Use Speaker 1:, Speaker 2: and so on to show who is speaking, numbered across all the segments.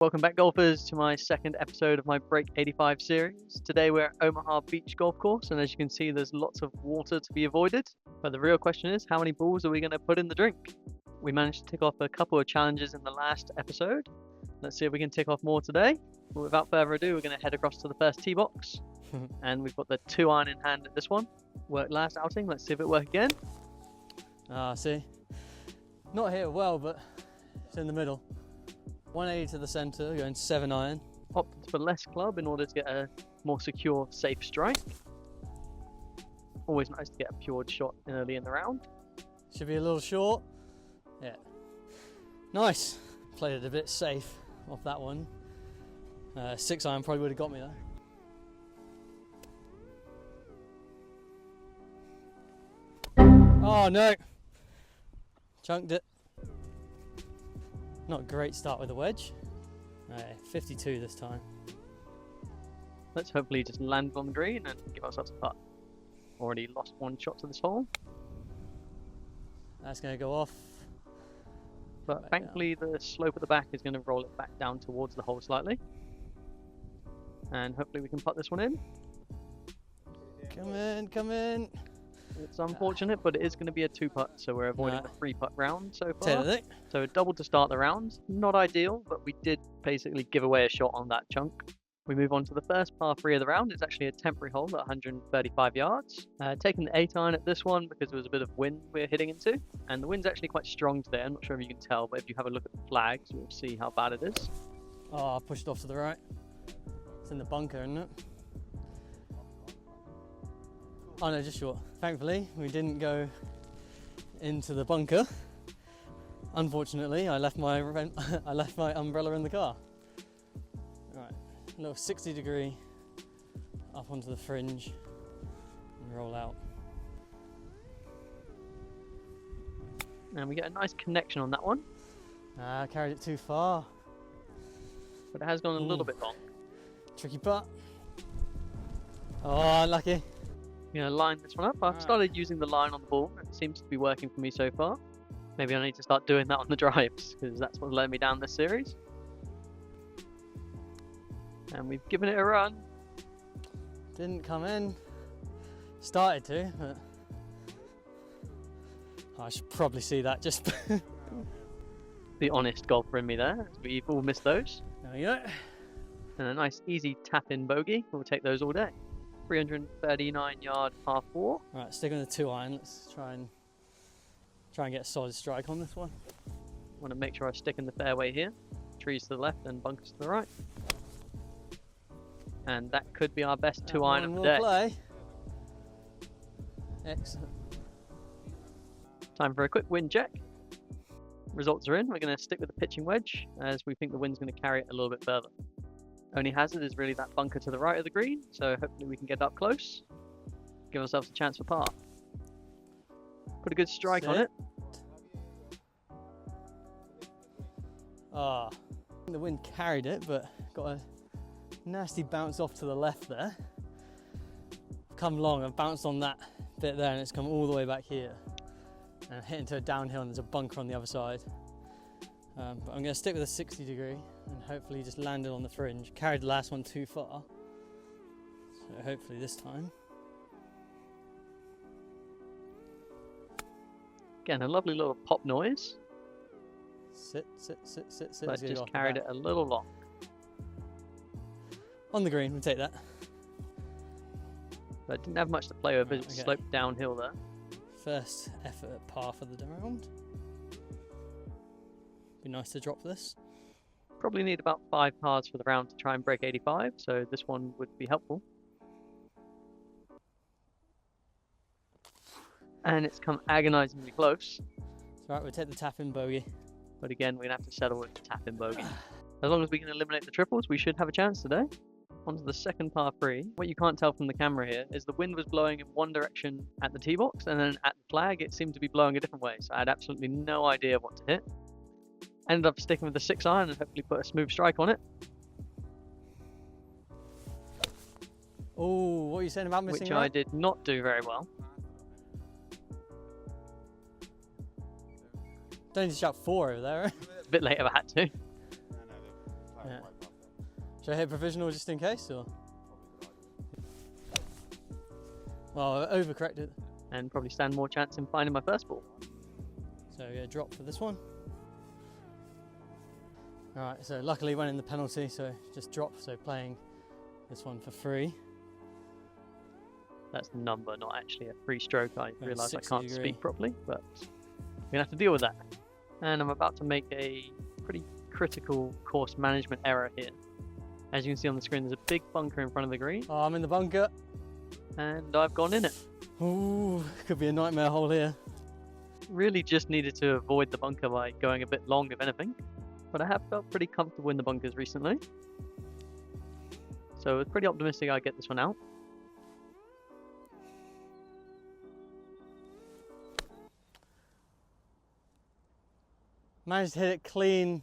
Speaker 1: Welcome back, golfers, to my second episode of my Break 85 series. Today we're at Omaha Beach Golf Course, and as you can see, there's lots of water to be avoided. But the real question is, how many balls are we going to put in the drink? We managed to tick off a couple of challenges in the last episode. Let's see if we can tick off more today. But without further ado, we're going to head across to the first tee box. And we've got the 2-iron in hand at this one. Worked last outing, let's see if it works again.
Speaker 2: See, not hit well, but it's in the middle. 180 to the centre, going 7-iron.
Speaker 1: Opted for less club in order to get a more secure, safe strike. Always nice to get a pure shot early in the round.
Speaker 2: Should be a little short. Yeah. Nice. Played it a bit safe off that one. 6-iron probably would have got me though. Oh no! Chunked it. Not a great start with the wedge. 52 this time.
Speaker 1: Let's hopefully just land on the green and give ourselves a putt. Already lost one shot to this hole.
Speaker 2: That's going to go off.
Speaker 1: But thankfully the slope at the back is going to roll it back down towards the hole slightly. And hopefully we can putt this one in.
Speaker 2: Come in, come in.
Speaker 1: It's unfortunate, but it is going to be a 2-putt, so we're avoiding the 3-putt round so far. So a double to start the round. Not ideal, but we did basically give away a shot on that chunk. We move on to the first par 3 of the round. It's actually a temporary hole at 135 yards. Taking the 8-iron at this one because there was a bit of wind we're hitting into. And the wind's actually quite strong today. I'm not sure if you can tell, but if you have a look at the flags, you'll see how bad it is.
Speaker 2: Oh, I pushed off to the right. It's in the bunker, isn't it? Oh no, just short. Thankfully, we didn't go into the bunker. Unfortunately, I left my umbrella in the car. All right, a little 60-degree up onto the fringe and roll out.
Speaker 1: And we get a nice connection on that one.
Speaker 2: Carried it too far.
Speaker 1: But it has gone a little bit long.
Speaker 2: Tricky putt. Oh, unlucky.
Speaker 1: I'm going to line this one up. I've started using the line on the ball. It seems to be working for me so far. Maybe I need to start doing that on the drives because that's what's led me down this series. And we've given it a run.
Speaker 2: Didn't come in. Started to, but I should probably see that just.
Speaker 1: The honest golfer in me there. We've all missed those.
Speaker 2: There we go.
Speaker 1: And a nice easy tap-in bogey. We'll take those all day. 339-yard par 4.
Speaker 2: Right, sticking with the 2-iron. Let's try and get a solid strike on this one.
Speaker 1: Want to make sure I stick in the fairway here. Trees to the left and bunkers to the right. And that could be our best 2-iron of the day.
Speaker 2: Play. Excellent.
Speaker 1: Time for a quick wind check. Results are in. We're going to stick with the pitching wedge as we think the wind's going to carry it a little bit further. Only hazard is really that bunker to the right of the green, so hopefully we can get up close. Give ourselves a chance for par. Put a good strike on it.
Speaker 2: The wind carried it, but got a nasty bounce off to the left there. Come long, I've bounced on that bit there and it's come all the way back here. And hit into a downhill and there's a bunker on the other side. But I'm going to stick with a 60-degree and hopefully just land it on the fringe. Carried the last one too far, so hopefully this time.
Speaker 1: Again, a lovely little pop noise.
Speaker 2: Sit, sit, sit, sit, sit.
Speaker 1: But just carried it a little long.
Speaker 2: On the green, we'll take that.
Speaker 1: But didn't have much to play with, it sloped downhill there.
Speaker 2: First effort at par for the round. Be nice to drop this.
Speaker 1: Probably need about 5 pars for the round to try and break 85, so this one would be helpful. And it's come agonizingly close.
Speaker 2: It's alright, we'll take the tap-in bogey.
Speaker 1: But again, we're going to have to settle with the tap-in bogey. As long as we can eliminate the triples, we should have a chance today. Onto the second par 3. What you can't tell from the camera here is the wind was blowing in one direction at the tee box, and then at the flag it seemed to be blowing a different way, so I had absolutely no idea what to hit. Ended up sticking with the 6-iron and hopefully put a smooth strike on it.
Speaker 2: Oh, what are you saying about missing
Speaker 1: Which
Speaker 2: right?
Speaker 1: I did not do very well.
Speaker 2: Don't need to shout 4 over there.
Speaker 1: A bit late if I had to.
Speaker 2: Yeah. Should I hit provisional just in case, or? Well, I overcorrected.
Speaker 1: And probably stand more chance in finding my first ball.
Speaker 2: So yeah, drop for this one. Alright, so luckily went in the penalty, so just drop, so playing this one for free.
Speaker 1: That's the number, not actually a free stroke. I realise I can't
Speaker 2: 60°.
Speaker 1: speak properly, but we're gonna have to deal with that. And I'm about to make a pretty critical course management error here. As you can see on the screen, there's a big bunker in front of the green.
Speaker 2: Oh, I'm in the bunker.
Speaker 1: And I've gone in it.
Speaker 2: Ooh, could be a nightmare hole here.
Speaker 1: Really just needed to avoid the bunker by going a bit long, if anything. But I have felt pretty comfortable in the bunkers recently. So I was pretty optimistic I'd get this one out.
Speaker 2: Managed to hit it clean.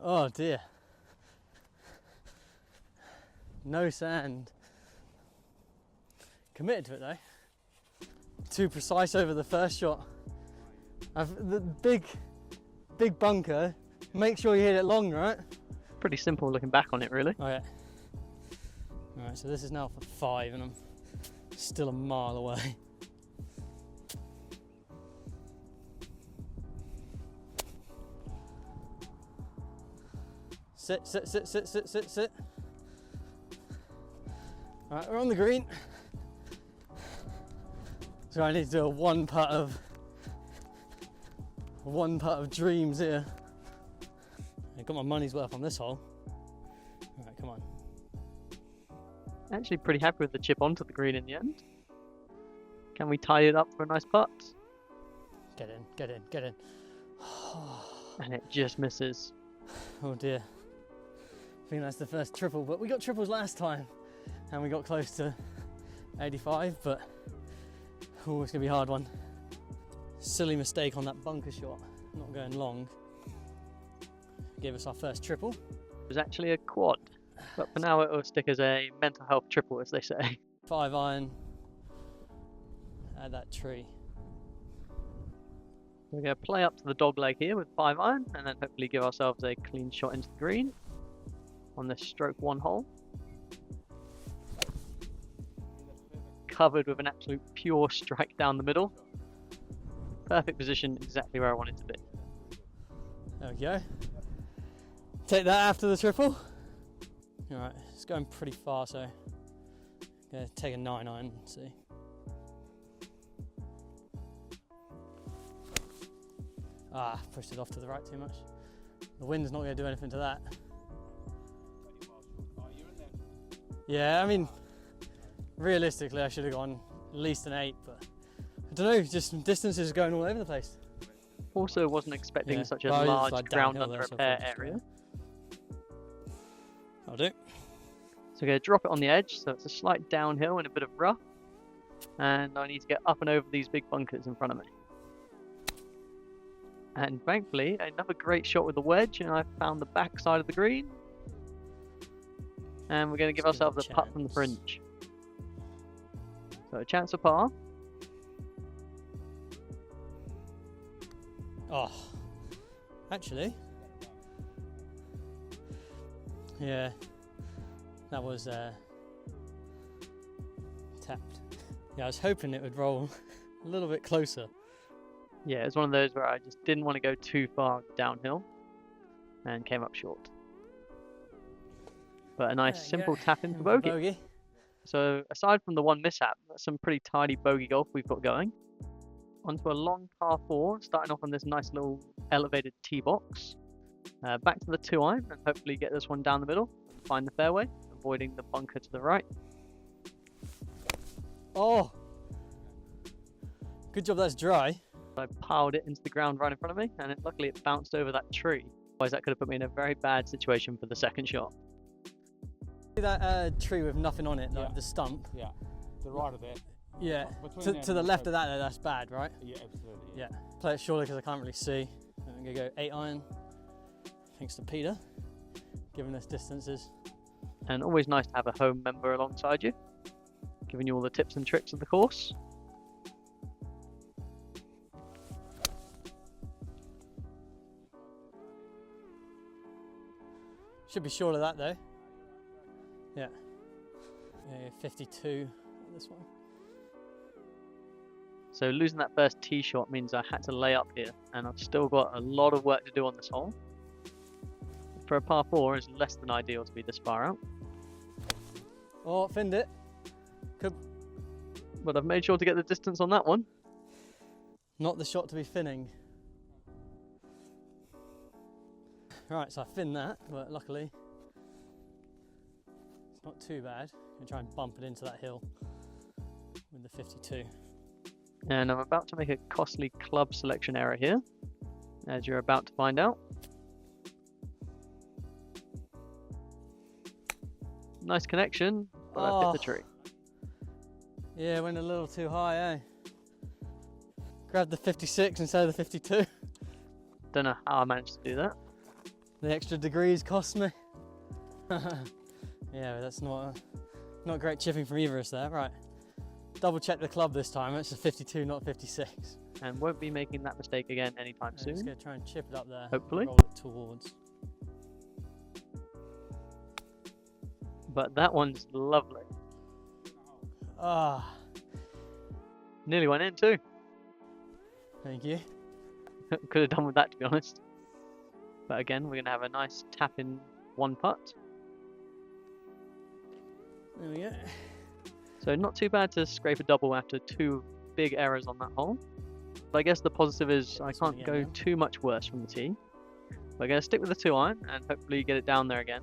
Speaker 2: Oh dear. No sand. Committed to it though. Too precise over the first shot. The big bunker. Make sure you hit it long, right?
Speaker 1: Pretty simple looking back on it, really.
Speaker 2: Oh yeah. Alright, so this is now for 5 and I'm still a mile away. Sit. Alright, we're on the green. So I need to do a one putt of dreams here. I got my money's worth on this hole. Alright, come on.
Speaker 1: Actually pretty happy with the chip onto the green in the end. Can we tie it up for a nice putt?
Speaker 2: Get in.
Speaker 1: And it just misses.
Speaker 2: Oh dear. I think that's the first triple, but we got triples last time and we got close to 85, but oh, it's gonna be a hard one. Silly mistake on that bunker shot, not going long. Gave us our first triple.
Speaker 1: It was actually a quad, but for now it will stick as a mental health triple, as they say.
Speaker 2: 5 iron at that tree.
Speaker 1: We're going to play up to the dog leg here with 5 iron and then hopefully give ourselves a clean shot into the green on this stroke 1 hole. Covered with an absolute pure strike down the middle. Perfect position, exactly where I want it to be.
Speaker 2: There we go. Take that after the triple. Alright, it's going pretty far, so I'm going to take a 9 iron and see. Ah, pushed it off to the right too much. The wind's not going to do anything to that. Yeah, I mean, realistically I should have gone at least an 8, but I don't know, just distances going all over the place.
Speaker 1: Also wasn't expecting such a
Speaker 2: well,
Speaker 1: large
Speaker 2: like
Speaker 1: ground
Speaker 2: downhill
Speaker 1: under
Speaker 2: there, so
Speaker 1: repair
Speaker 2: I'll just
Speaker 1: area.
Speaker 2: I'll do.
Speaker 1: So I'm going to drop it on the edge, so it's a slight downhill and a bit of rough. And I need to get up and over these big bunkers in front of me. And thankfully, another great shot with the wedge, and I found the back side of the green. And we're going to give ourselves a putt from the fringe. So a chance of par.
Speaker 2: Oh, actually, yeah, that was tapped. Yeah, I was hoping it would roll a little bit closer.
Speaker 1: Yeah, it's one of those where I just didn't want to go too far downhill and came up short. But a nice simple tap in for bogey. So aside from the one mishap, that's some pretty tidy bogey golf we've got going. Onto a long par 4, starting off on this nice little elevated tee box. Back to the 2 iron and hopefully get this one down the middle and find the fairway, avoiding the bunker to the right.
Speaker 2: Oh, good job that's dry.
Speaker 1: I piled it into the ground right in front of me, and luckily it bounced over that tree. Otherwise that could have put me in a very bad situation for the second shot.
Speaker 2: See that tree with nothing on it, like the stump?
Speaker 3: Yeah, the right of it.
Speaker 2: Yeah, to the left of that though, that's bad, right?
Speaker 3: Yeah, absolutely.
Speaker 2: Yeah, play it shortly because I can't really see. I'm going to go 8 iron, thanks to Peter, giving us distances.
Speaker 1: And always nice to have a home member alongside you, giving you all the tips and tricks of the course.
Speaker 2: Should be short of that though. Yeah. 52 on this one.
Speaker 1: So losing that first tee shot means I had to lay up here, and I've still got a lot of work to do on this hole. For a par 4, it's less than ideal to be this far out.
Speaker 2: Oh, finned it.
Speaker 1: But I've made sure to get the distance on that one.
Speaker 2: Not the shot to be finning. Right, so I finned that, but luckily it's not too bad. I'm gonna try and bump it into that hill with the 52.
Speaker 1: And I'm about to make a costly club selection error here, as you're about to find out. Nice connection, but I hit the tree.
Speaker 2: Yeah, went a little too high, eh? Grabbed the 56 instead of the 52.
Speaker 1: Don't know how I managed to do that.
Speaker 2: The extra degrees cost me. Yeah, that's not great chipping from either of us there. Right, double check the club this time. It's a 52, not 56.
Speaker 1: And won't be making that mistake again anytime soon.
Speaker 2: I'm just going to try and chip it up there.
Speaker 1: Hopefully.
Speaker 2: Roll it towards.
Speaker 1: But that one's lovely.
Speaker 2: Ah,
Speaker 1: Nearly went in too.
Speaker 2: thank you.
Speaker 1: Could have done with that, to be honest. But again, we're going to have a nice tap in one putt.
Speaker 2: There we go.
Speaker 1: So not too bad to scrape a double after 2 big errors on that hole. But I guess the positive is I can't go too much worse from the tee. We're going to stick with the 2-iron and hopefully get it down there again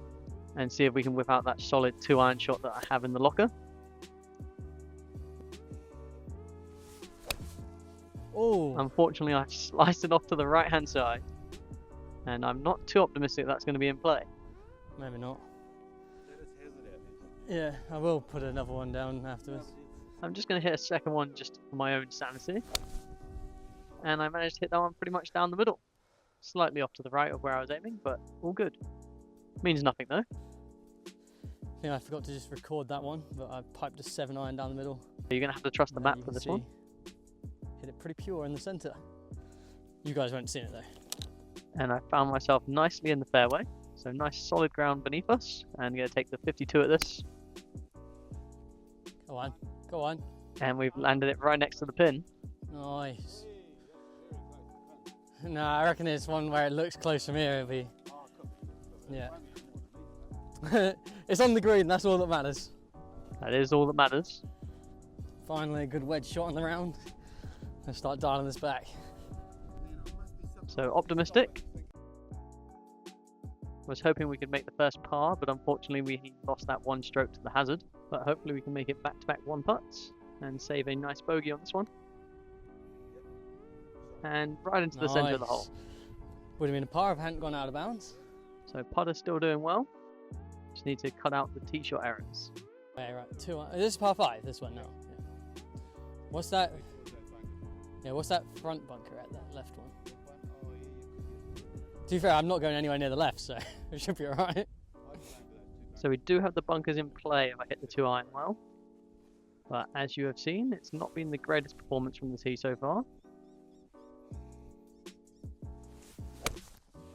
Speaker 1: and see if we can whip out that solid 2-iron shot that I have in the locker.
Speaker 2: Oh,
Speaker 1: Unfortunately, I sliced it off to the right-hand side, and I'm not too optimistic that's going to be in play.
Speaker 2: maybe not. Yeah, I will put another one down afterwards.
Speaker 1: I'm just going to hit a second one just for my own sanity. And I managed to hit that one pretty much down the middle. Slightly off to the right of where I was aiming, but all good. Means nothing though.
Speaker 2: I think I forgot to just record that one, but I piped a 7-iron down the middle.
Speaker 1: You're going to have to trust the
Speaker 2: There
Speaker 1: map
Speaker 2: you
Speaker 1: for
Speaker 2: can
Speaker 1: this
Speaker 2: see,
Speaker 1: one.
Speaker 2: Hit it pretty pure in the centre. You guys won't see it though.
Speaker 1: And I found myself nicely in the fairway. So nice solid ground beneath us. And I'm going to take the 52 at this.
Speaker 2: Go on, go on.
Speaker 1: And we've landed it right next to the pin.
Speaker 2: Nice. No, I reckon it's one where it looks close from here. It'll be. Yeah. It's on the green, that's all that matters.
Speaker 1: That is all that matters.
Speaker 2: Finally, a good wedge shot on the round. Let's start dialing this back.
Speaker 1: So optimistic. Was hoping we could make the first par, but unfortunately we lost that one stroke to the hazard. But hopefully we can make it back-to-back one putts and save a nice bogey on this one. And right into the centre of the hole.
Speaker 2: Would have been a par if I hadn't gone out of bounds.
Speaker 1: So putter's still doing well. Just need to cut out the tee shot errors.
Speaker 2: Okay, right, 2. This is par 5, this one now. Yeah. What's that? Yeah, what's that front bunker at, that left one? To be fair, I'm not going anywhere near the left, so it should be alright.
Speaker 1: So we do have the bunkers in play if I hit the 2-iron well. But as you have seen, it's not been the greatest performance from the tee so far.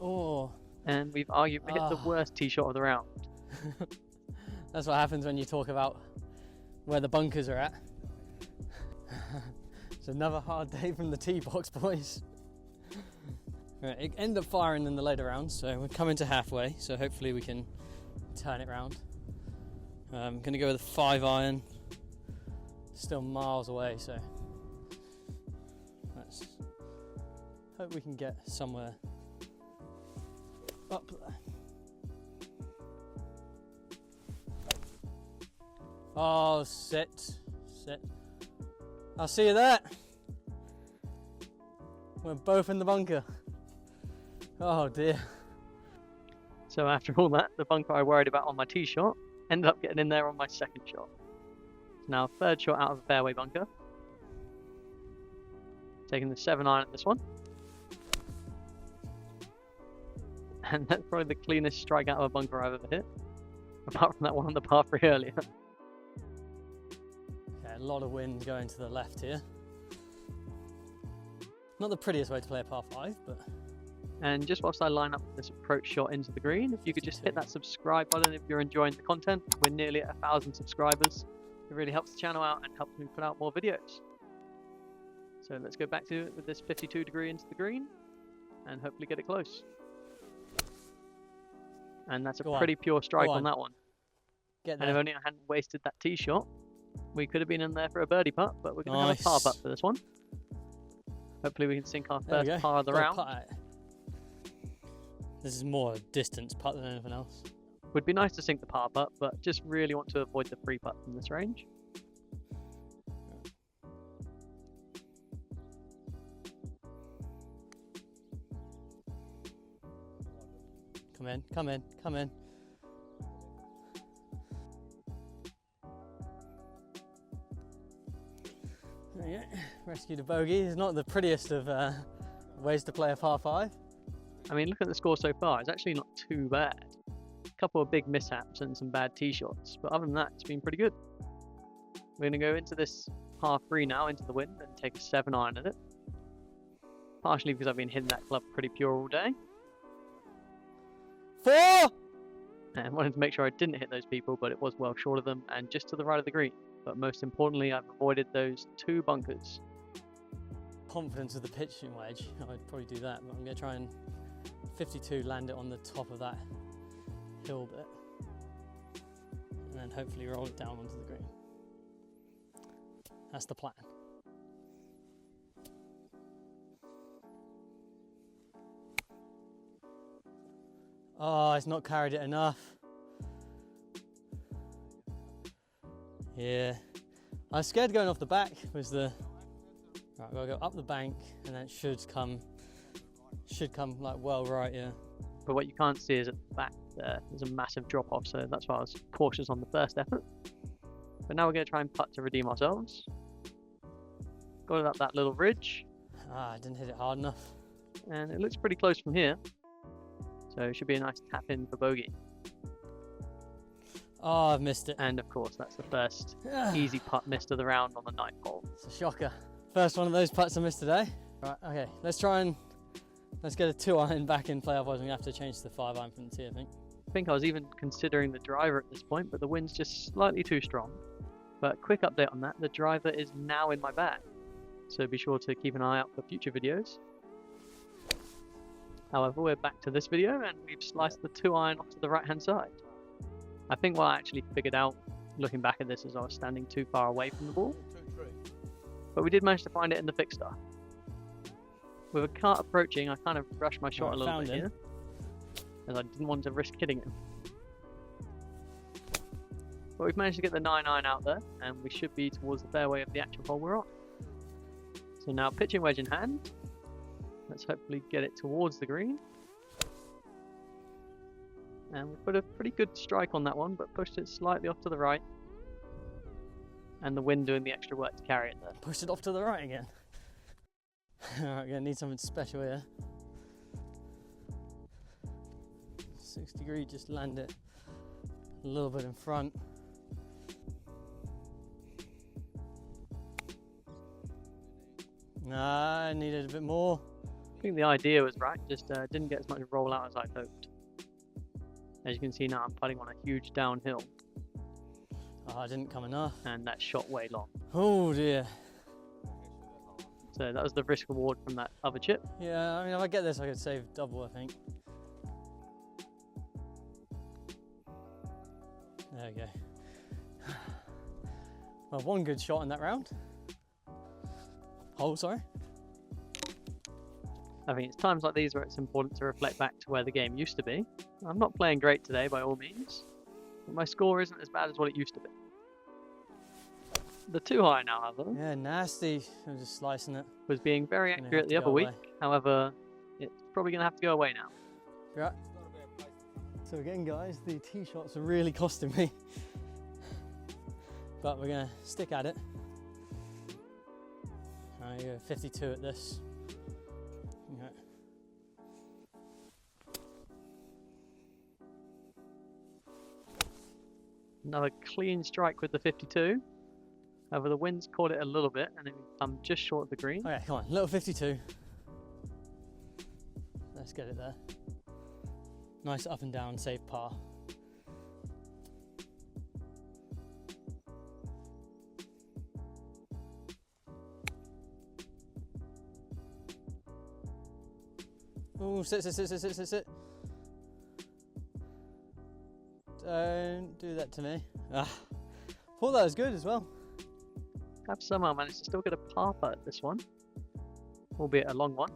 Speaker 2: Oh.
Speaker 1: And we've arguably hit the worst tee shot of the round.
Speaker 2: That's what happens when you talk about where the bunkers are at. It's another hard day from the tee box, boys. Right, it ended up firing in the later rounds, so we're coming to halfway, so hopefully we can turn it round. I'm going to go with a 5-iron. Still miles away, so let's hope we can get somewhere up there. Oh, sit. I'll see you there. We're both in the bunker. Oh dear.
Speaker 1: So after all that, the bunker I worried about on my tee shot ended up getting in there on my second shot. Now third shot out of the fairway bunker. Taking the 7-iron at this one. And that's probably the cleanest strike out of a bunker I've ever hit. Apart from that one on the par 3 earlier.
Speaker 2: Okay, a lot of wind going to the left here. Not the prettiest way to play a par 5, but
Speaker 1: And just whilst I line up this approach shot into the green, if you could just hit that subscribe button if you're enjoying the content. We're nearly at 1,000 subscribers. It really helps the channel out and helps me put out more videos. So let's go back to it with this 52 degree into the green and hopefully get it close. And that's a pretty pure strike on that one.
Speaker 2: Get there.
Speaker 1: And if only I hadn't wasted that tee shot, we could have been in there for a birdie putt, but we're going to have a par putt for this one. Hopefully we can sink our first par of the round.
Speaker 2: This is more a distance putt than anything else.
Speaker 1: Would be nice to sink the par putt, but just really want to avoid the free putt from this range.
Speaker 2: Come in, come in, come in. There you go. Rescue the bogey. It's not the prettiest of ways to play a par 5.
Speaker 1: I mean, look at the score so far. It's actually not too bad. A couple of big mishaps and some bad tee shots, but other than that, it's been pretty good. We're going to go into this par 3 now, into the wind, and take a 7-iron at it. Partially because I've been hitting that club pretty pure all day.
Speaker 2: 4!
Speaker 1: And wanted to make sure I didn't hit those people, but it was well short of them and just to the right of the green. But most importantly, I've avoided those 2 bunkers.
Speaker 2: Confidence of the pitching wedge, I'd probably do that, but I'm going to try and 52 land it on the top of that hill bit and then hopefully roll it down onto the green. That's the plan. Oh, it's not carried it enough. Yeah, I was scared going off the back. Was the right? I've got to go up the bank, and then it should come like well right. Yeah.
Speaker 1: But what you can't see is at the back there's a massive drop off, so that's why I was cautious on the first effort. But now we're going to try and putt to redeem ourselves. Got it up that little ridge.
Speaker 2: Ah, I didn't hit it hard enough.
Speaker 1: And it looks pretty close from here. So it should be a nice tap in for bogey.
Speaker 2: Oh, I've missed it.
Speaker 1: And of course, that's the first easy putt missed of the round on the 9th hole.
Speaker 2: It's a shocker. First one of those putts I missed today. Right, okay, let's get a 2-iron back in play, otherwise we're going to have to change to the 5-iron from the tee, I think.
Speaker 1: I think I was even considering the driver at this point, but the wind's just slightly too strong. But quick update on that, the driver is now in my bag. So be sure to keep an eye out for future videos. However, we're back to this video and we've sliced the 2-iron off to the right hand side. I think what I actually figured out looking back at this is I was standing too far away from the ball. But we did manage to find it in the fixer. With a cart approaching, I kind of rushed my shot a little bit here, as I didn't want to risk hitting it. But we've managed to get the 9-iron out there, and we should be towards the fairway of the actual hole we're on. So now pitching wedge in hand. Let's hopefully get it towards the green. And we put a pretty good strike on that one, but pushed it slightly off to the right. And the wind doing the extra work to carry it there.
Speaker 2: Pushed it off to the right again. Alright, we're gonna need something special here. 6 degree, just land it a little bit in front. Nah, I needed a bit more.
Speaker 1: I think the idea was right, just didn't get as much roll out as I'd hoped. As you can see now, I'm putting on a huge downhill.
Speaker 2: Oh, I didn't come enough.
Speaker 1: And that shot way long.
Speaker 2: Oh dear.
Speaker 1: So that was the risk reward from that other chip.
Speaker 2: Yeah, I mean, if I get this, I could save double, I think. There we go. Well, one good shot in that round. Hole, sorry.
Speaker 1: I think it's times like these where it's important to reflect back to where the game used to be. I'm not playing great today by all means, but my score isn't as bad as what it used to be. The 2-iron now, however,
Speaker 2: yeah, nasty. I'm just slicing it.
Speaker 1: Was being very accurate the other week. However, it's probably going to have to go away now.
Speaker 2: Right. So again, guys, the tee shots are really costing me, but we're going to stick at it. I go 52 at this. Okay.
Speaker 1: Another clean strike with the 52. However, the wind's caught it a little bit and I'm just short of the green.
Speaker 2: Okay, come on, little 52. Let's get it there. Nice up and down, safe par. Oh, sit. Don't do that to me. Thought that was good as well.
Speaker 1: I've somehow managed to still get a par putt at this one, albeit a long one.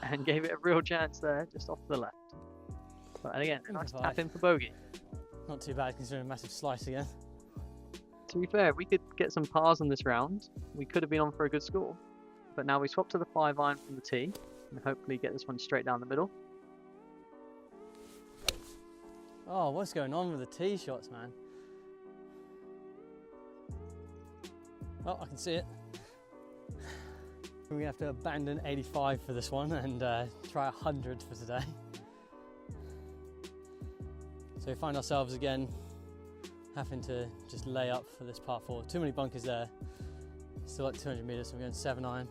Speaker 1: And gave it a real chance there, just off to the left. But again, a nice tap in for bogey.
Speaker 2: Not too bad considering a massive slice again.
Speaker 1: To be fair, if we could get some pars on this round, we could have been on for a good score. But now we swap to the 5-iron from the tee, and hopefully get this one straight down the middle.
Speaker 2: Oh, what's going on with the tee shots, man? Oh, I can see it. We're gonna have to abandon 85 for this one and try 100 for today. So we find ourselves again having to just lay up for this par 4. Too many bunkers there. Still like 200 meters, so we're going 7-iron.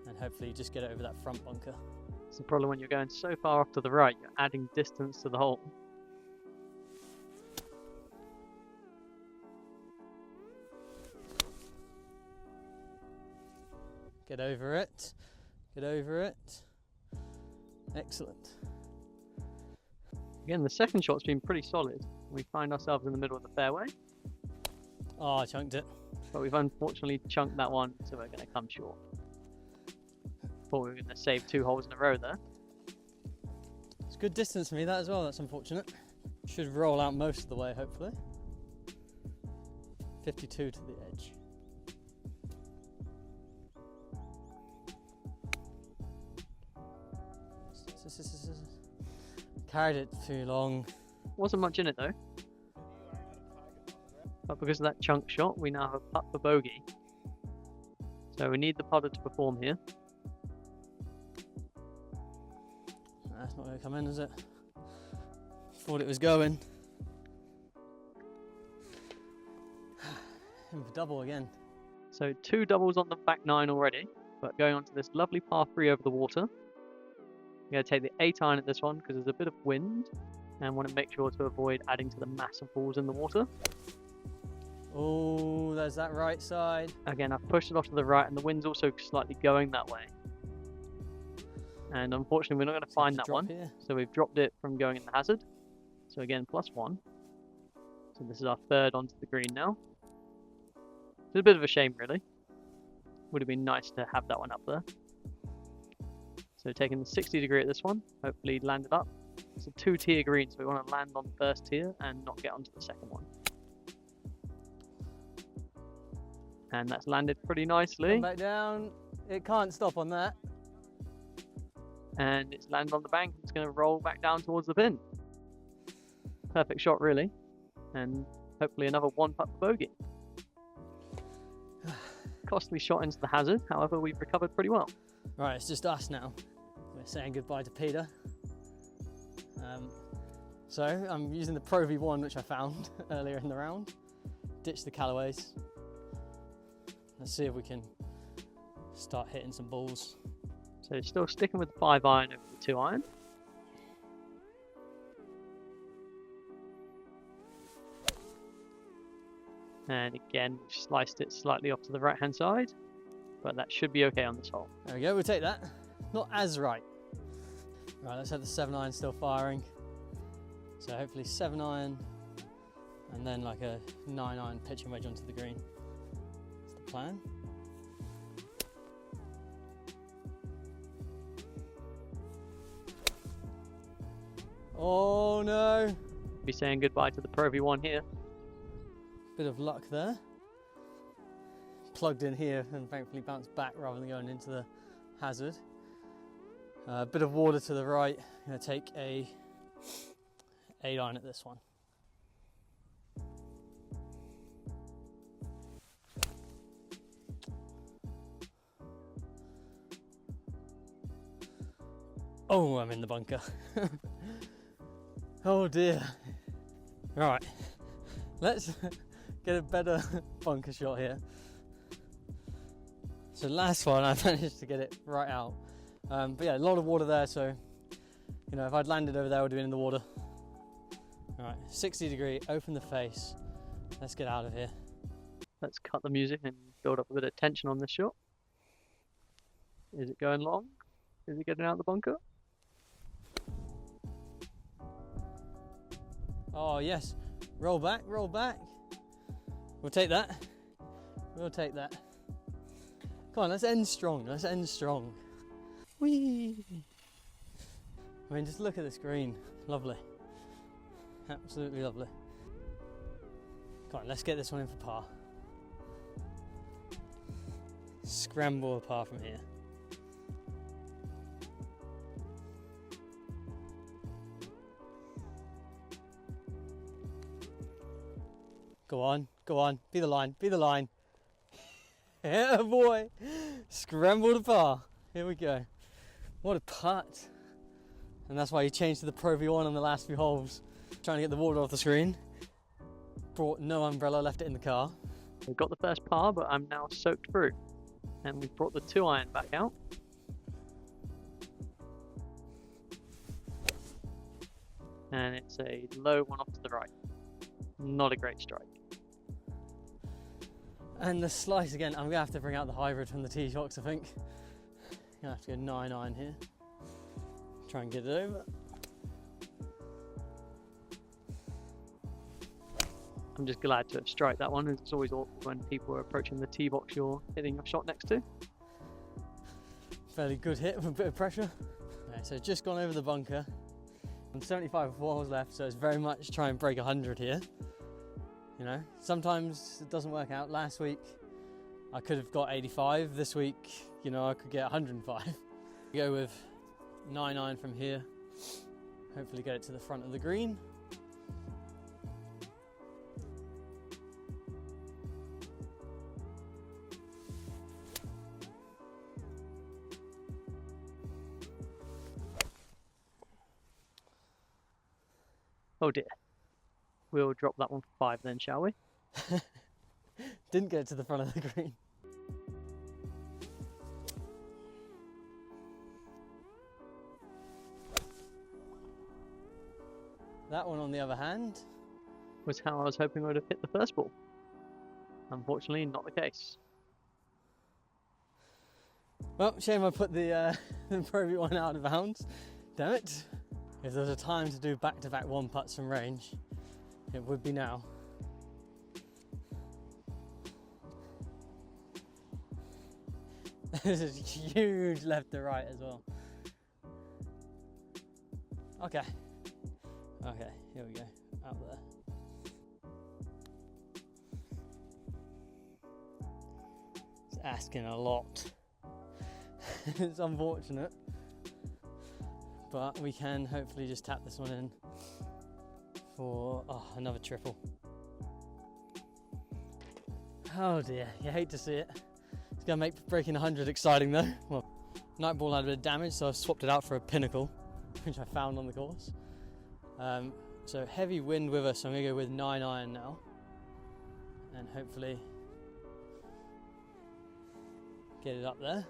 Speaker 2: And hopefully just get it over that front bunker.
Speaker 1: It's the problem when you're going so far off to the right, you're adding distance to the hole.
Speaker 2: Get over it. Get over it. Excellent.
Speaker 1: Again, the second shot's been pretty solid. We find ourselves in the middle of the fairway.
Speaker 2: Oh, I chunked it.
Speaker 1: But we've unfortunately chunked that one, so we're going to come short. Thought we were going to save 2 holes in a row there.
Speaker 2: It's good distance for me, that as well. That's unfortunate. Should roll out most of the way, hopefully. 52 to the edge. Carried it too long.
Speaker 1: Wasn't much in it though. But because of that chunk shot, we now have a putt for bogey. So we need the putter to perform here.
Speaker 2: That's not going to come in, is it? Thought it was going. In for double again.
Speaker 1: So 2 doubles on the back 9 already, but going on to this lovely par 3 over the water. I'm going to take the 8-iron at this one because there's a bit of wind and want to make sure to avoid adding to the massive balls in the water.
Speaker 2: Oh, there's that right side.
Speaker 1: Again, I've pushed it off to the right and the wind's also slightly going that way. And unfortunately, we're not going to find that one. Here. So we've dropped it from going in the hazard. So again, +1. So this is our 3rd onto the green now. It's a bit of a shame, really. Would have been nice to have that one up there. So taking the 60 degree at this one, hopefully land it up. It's a 2-tier green, so we want to land on the 1st tier and not get onto the 2nd one. And that's landed pretty nicely.
Speaker 2: Come back down. It can't stop on that.
Speaker 1: And it's landed on the bank. It's going to roll back down towards the pin. Perfect shot, really. And hopefully another 1 putt for bogey. Costly shot into the hazard. However, we've recovered pretty well.
Speaker 2: Right, it's just us now. We're saying goodbye to Peter. So I'm using the Pro V1, which I found earlier in the round. Ditch the Callaways. Let's see if we can start hitting some balls.
Speaker 1: So still sticking with the 5-iron over the 2-iron. And again, we've sliced it slightly off to the right-hand side, but that should be okay on this hole.
Speaker 2: There we go, we'll take that. Not as right. Right, let's have the 7-iron still firing. So hopefully 7-iron, and then like a 9-iron pitching wedge onto the green. That's the plan. Oh no!
Speaker 1: Be saying goodbye to the Pro V1 here.
Speaker 2: Bit of luck there. Plugged in here and thankfully bounced back rather than going into the hazard. A bit of water to the right. I'm going to take a 8-iron at this one. Oh, I'm in the bunker. Oh dear. Right, let's get a better bunker shot here. So last one I managed to get it right out. But yeah, a lot of water there, so you know, if I'd landed over there, I would have been in the water. Alright, 60 degree, open the face. Let's get out of here.
Speaker 1: Let's cut the music and build up a bit of tension on this shot. Is it going long? Is it getting out of the bunker?
Speaker 2: Oh yes, roll back, roll back. We'll take that. We'll take that. Come on, let's end strong, let's end strong. Whee! I mean, just look at this green, lovely. Absolutely lovely. Come on, let's get this one in for par. Scramble a par from here. Go on, be the line, be the line. Yeah, boy, scramble to par. Here we go. What a putt. And that's why you changed to the Pro V1 on the last few holes. Trying to get the water off the screen. Brought no umbrella, left it in the car.
Speaker 1: We've got the first par, but I'm now soaked through. And we've brought the 2-iron back out. And it's a low one off to the right. Not a great strike.
Speaker 2: And the slice again, I'm gonna have to bring out the hybrid from the tee shocks, I think. Gonna have to go 9-iron here. Try and get it over.
Speaker 1: I'm just glad to have striked that one. It's always awkward when people are approaching the tee box you're hitting your shot next to.
Speaker 2: Fairly good hit with a bit of pressure. Okay, so just gone over the bunker. I'm 75 with 4 holes left, so it's very much try and break 100 here. You know, sometimes it doesn't work out. Last week I could have got 85. This week, you know, I could get 105. Go with 9-iron from here. Hopefully get it to the front of the green.
Speaker 1: Oh dear. We'll drop that one for 5 then, shall we?
Speaker 2: Didn't get it to the front of the green. That one, on the other hand,
Speaker 1: Was how I was hoping I would have hit the first ball. Unfortunately, not the case.
Speaker 2: well, shame I put the Pro V1 out of bounds. Damn it. If there was a time to do back-to-back 1-putts from range, it would be now. This is huge left to right as well. Okay. Okay, here we go. Out there. It's asking a lot. It's unfortunate. But we can hopefully just tap this one in for another triple. Oh dear, you hate to see it. It's gonna make breaking 100 exciting though. Well, night ball had a bit of damage, so I've swapped it out for a pinnacle, which I found on the course. So heavy wind with us, so I'm gonna go with 9-iron now. And hopefully get it up there.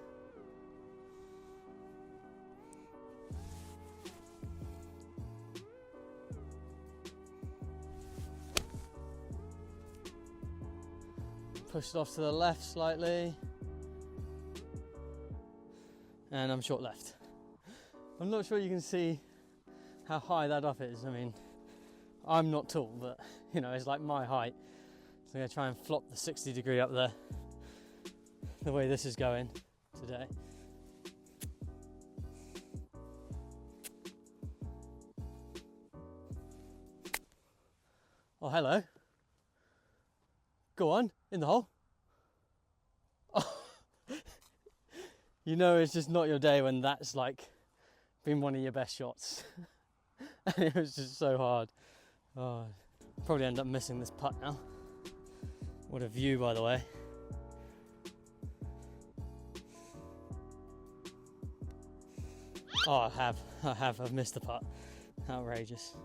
Speaker 2: Push it off to the left slightly. And I'm short left. I'm not sure you can see how high that up is. I mean, I'm not tall, but you know, it's like my height. So I'm gonna try and flop the 60 degree up there, the way this is going today. Oh, hello. Go on, in the hole. Oh. You know it's just not your day when that's like been one of your best shots. And it was just so hard. Oh, probably end up missing this putt now. What a view, by the way. Oh, I've missed the putt. Outrageous.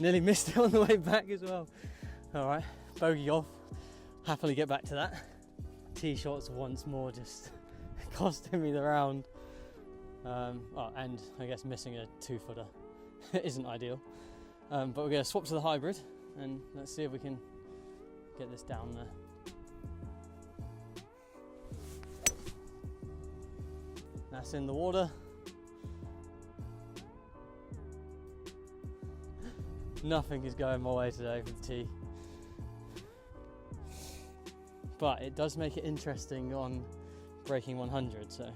Speaker 2: Nearly missed it on the way back as well. All right, bogey off. Happily get back to that. tee shots once more, just costing me the round. Well, and I guess missing a 2-footer isn't ideal. But we're going to swap to the hybrid and let's see if we can get this down there. That's in the water. Nothing is going my way today with the tee. But it does make it interesting on breaking 100, so.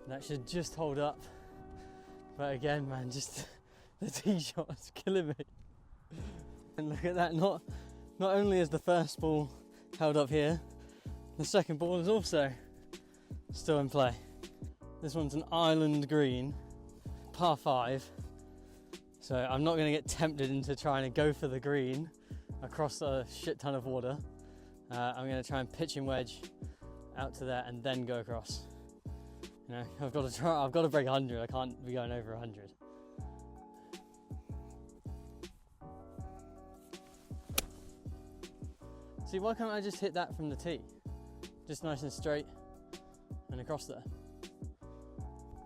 Speaker 2: That should just hold up. But again, man, just the tee shot is killing me. And look at that, not only is the first ball held up here, the second ball is also still in play. This one's an island green, par 5. So I'm not going to get tempted into trying to go for the green across a shit ton of water. I'm going to try and pitch and wedge out to there and then go across. You know, I've got to break 100. I can't be going over 100. See, why can't I just hit that from the tee? Just nice and straight and across there.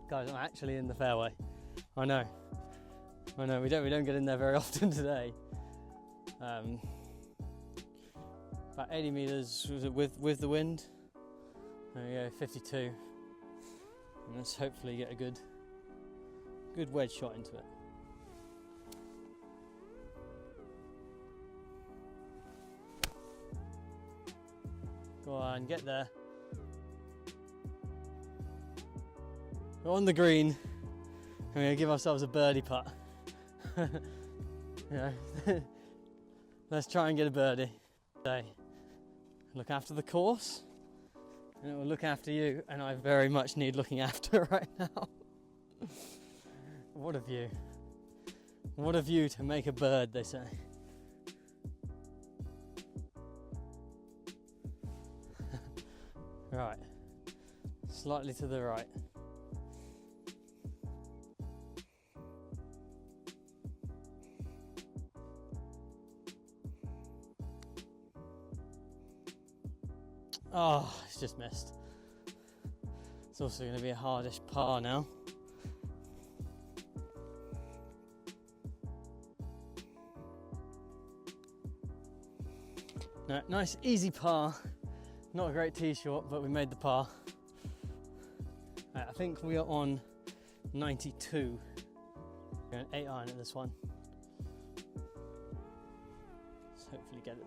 Speaker 2: Guys, I'm actually in the fairway. I know, we don't get in there very often today. About 80 meters was it with the wind. There we go, 52. And let's hopefully get a good wedge shot into it. Go on, get there. We're on the green. We're going to give ourselves a birdie putt. Yeah. Let's try and get a birdie. So, look after the course, and it will look after you, and I very much need looking after right now. What a view. What a view to make a bird, they say. Right, slightly to the right. Oh, it's just missed. It's also going to be a hardish par now. No, nice easy par. Not a great tee shot, but we made the par. Right, I think we are on 92. We're an 8 iron at this one. Let's hopefully get it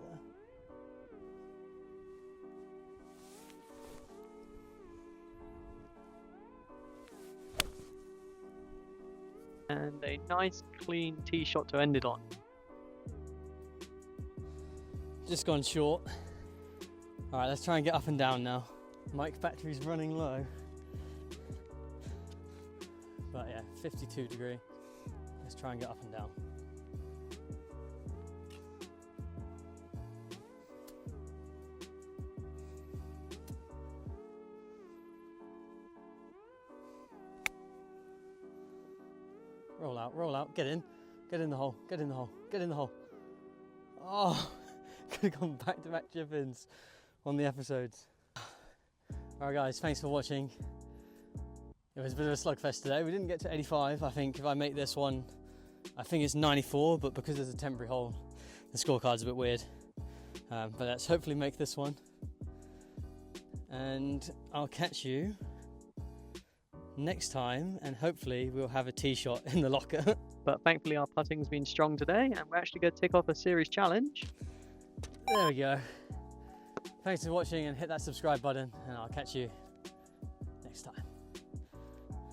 Speaker 2: there.
Speaker 1: And a nice clean tee shot to end it on.
Speaker 2: Just gone short. Alright, let's try and get up and down now. Mic battery's running low. But yeah, 52 degree. Let's try and get up and down. Roll out, get in the hole, get in the hole, get in the hole. Oh, could have gone back-to-back chip-ins on the episodes. Alright guys, thanks for watching. It was a bit of a slugfest today. We didn't get to 85. I think if I make this one, I think it's 94, but because there's a temporary hole, the scorecard's a bit weird. But let's hopefully make this one. And I'll catch you next time, and hopefully we'll have a tee shot in the locker.
Speaker 1: But thankfully our putting's been strong today, and we're actually going to tick off a series challenge.
Speaker 2: There we go. Thanks for watching, and hit that subscribe button, and I'll catch you